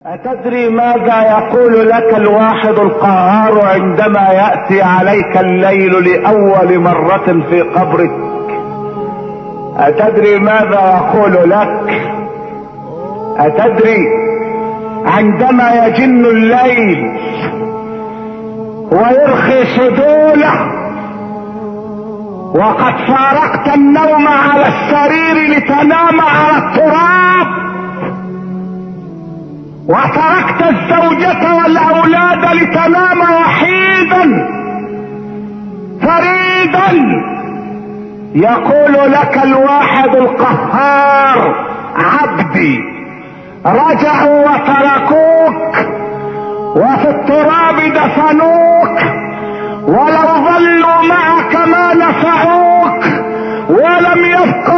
أتدري ماذا يقول لك الواحد القهار عندما يأتي عليك الليل لأول مرة في قبرك؟ أتدري ماذا يقول لك؟ أتدري عندما يجن الليل ويرخي صدوله وقد فارقت النوم على السرير لتنام على التراب وتركت الزوجة والأولاد لتنام وحيدا فريدا، يقول لك الواحد القهار: عبدي رجعوا وتركوك وفي التراب دفنوك، ولو ظلوا معك ما نفعوك ولم يبق